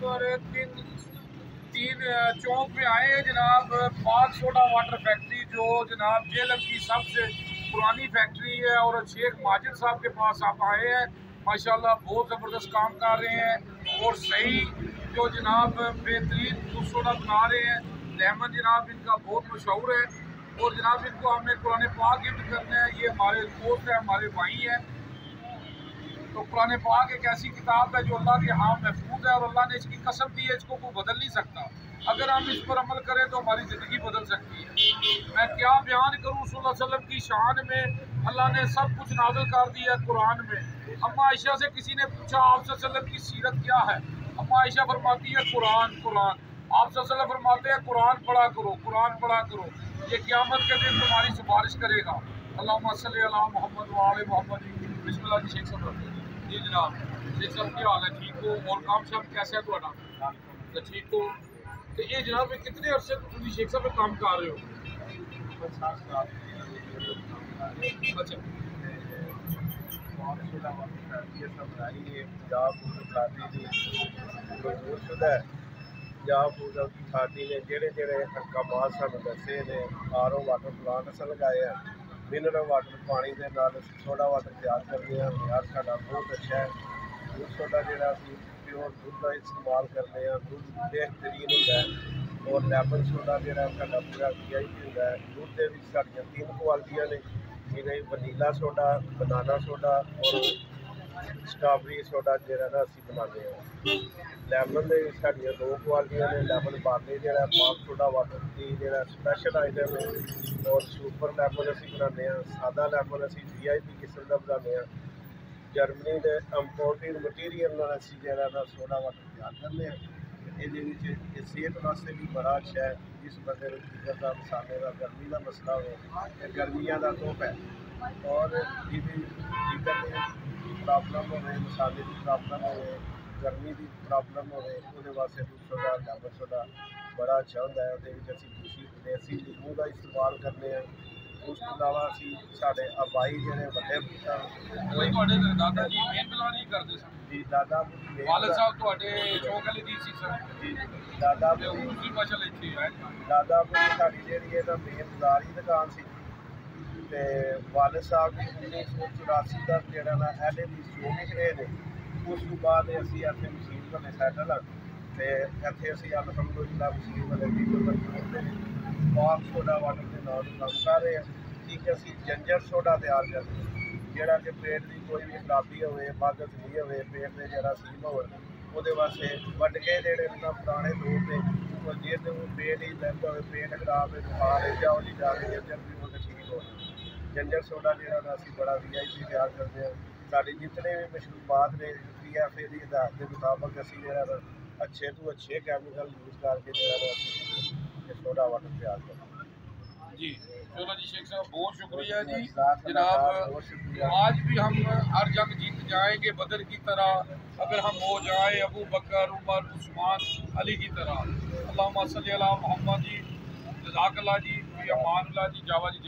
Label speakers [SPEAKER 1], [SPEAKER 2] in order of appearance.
[SPEAKER 1] पर तीन तीन चौक पे आए हैं जनाब। पाक सोडा वाटर फैक्ट्री जो जनाब जेलम की सबसे पुरानी फैक्ट्री है, और शेख माजिद साहब के पास आप आए हैं। माशाल्लाह बहुत ज़बरदस्त काम कर रहे हैं और सही जो जनाब बेहतरीन दूध सोडा बना रहे हैं। लेमन जनाब इनका बहुत मशहूर है, और जनाब इनको हमने कुरान पाक गिफ्ट करना है। ये हमारे दोस्त है, हमारे भाई हैं। तो कुरान पाक एक ऐसी किताब है जो अल्लाह के यहाँ महफूज है, और अल्लाह ने इसकी कसम दी है, इसको कोई बदल नहीं सकता। अगर हम इस पर अमल करें तो हमारी ज़िंदगी बदल सकती है। मैं क्या बयान करूँ सल्लल्लाहु अलैहि वसल्लम की शान में। अल्लाह ने सब कुछ नाज़िल कर दिया है कुरान में। अम्मा आयशा से किसी ने पूछा आप सल्लल्लाहु अलैहि वसल्लम की सीरत क्या है। अम्मा आयशा फरमाती है कुरान कुरान। आप सल्लल्लाहु अलैहि वसल्लम फरमाते हैं कुरान पढ़ा करो, कुरान पढ़ा करो, ये क़यामत के दिन तुम्हारी सिफारिश करेगा। अल्लाहुम्मा सल्ली अला मुहम्मद व आले मुहम्मद। बिस्मिल्लाह जी। शेख साहब जी जनाब, शेख साहब क्या हाल है, ठीक हो? और काम शाम कैसा है ਤੁਹਾਡਾ? तो ठीक हो? तो ये जनाब कितने अरसे तुम शेख साहब काम कर रहे हो?
[SPEAKER 2] मिनरल वाटर पानी के नाल सोडा वाटर तैयार करते हैं। यार साਡਾ बहुत अच्छा है। दूध सोडा जो प्योर दूध का इस्तेमाल करते हैं, दूध बेहतरीन होता है। और लेमन सोडा जो साਡਾ पूरा VIP होता है। दूध के साड़ियाँ तीन क्वालिटियाँ ने, जिन्हें वनीला सोडा, बनाना सोडा और स्ट्रॉबेरी सोडा जो असी बनाते हैं। लेमन के साड़ियाँ दो क्वालिटियाँ ने, लेमन पार्ले जो पाक सोडा वाटर की जो स्पैशल आइटम है, और सुपर लेमन असी बनाते हैं। सादा लेमन असी VIP किस्म का बनाते हैं। जर्मनी के इंपोर्टेड मटीरियल असी जो सोडा वाटर तैयार करते हैं। ये सेहत वास्ते भी बड़ा अच्छा है। जिस बंदे शुगर का, मसाले का, गर्मी का मसला हो, गर्मियों का तोहफा है। और जिन्हें जिगर की प्रॉब्लम हो, मसाले की प्रॉब्लम हो, गर्मी की प्रॉब्लम हो, वास्ते दूध सोडा, लेमन सोडा बड़ा अच्छा होता है। वो देसी नींबू का इस्तेमाल करते हैं। उस तो अलावा असी साढ़े आबाई जो वे
[SPEAKER 1] दादा जी मेन बिलोंग नहीं करते सन
[SPEAKER 2] जी दादा
[SPEAKER 1] वालिद साहब ਤੁਹਾਡੇ ਚੌਕ ਵਾਲੀ ਦੀ ਸੀ ਸਰ
[SPEAKER 2] जी दादा
[SPEAKER 1] दूसरी भाषा लिखी है।
[SPEAKER 2] दादा साड़ी जी है मेन बाजार की दुकान सी। ते वालिद साहब भी 1984 का जोड़ा ना एल दी स्टोर रहे ने। उस तो बाद असी इतने मशीन वाले सैटल हाँ। तो इतने असी अलहमदुलिल्लाह मशीन वाले भी पाक सोडा वाटर के नाम काम कर रहे हैं। ठीक है, असी जंजर सोडा तैयार करते हैं, जोड़ा कि पेट की कोई भी खराबी हो, मगज नहीं हो, पेट में जरा सीम हो, वो वास्ते वटके जोड़े पुराने दौर के जिस पेट ही दर्द हो, पेट खराब है, बुखार है, जाओ जी जाके जंजर भी वो ठीक हो। जंजर सोडा जो असी बड़ा VIP तैयार करते हैं। साड़ी जितने भी मशरूबात ने PFA की हिदायत के मुताबिक असी जो अच्छे तो अच्छे कैमिकल यूज़ करके जो सोडा वाटर तैयार करते हैं।
[SPEAKER 1] जी चलो जी शेख साहब बहुत शुक्रिया जी जनाब। आज भी हम हर जंग जीत जाएंगे बदर की तरह, अगर हम हो जाए अबू बकर, उमर, उस्मान, अली की तरह। अल्लाहुम्मा सल्ली अला मुहम्मद जी, जज़ाकल्लाह जी, अमानुल्लाह जी, जावा जी।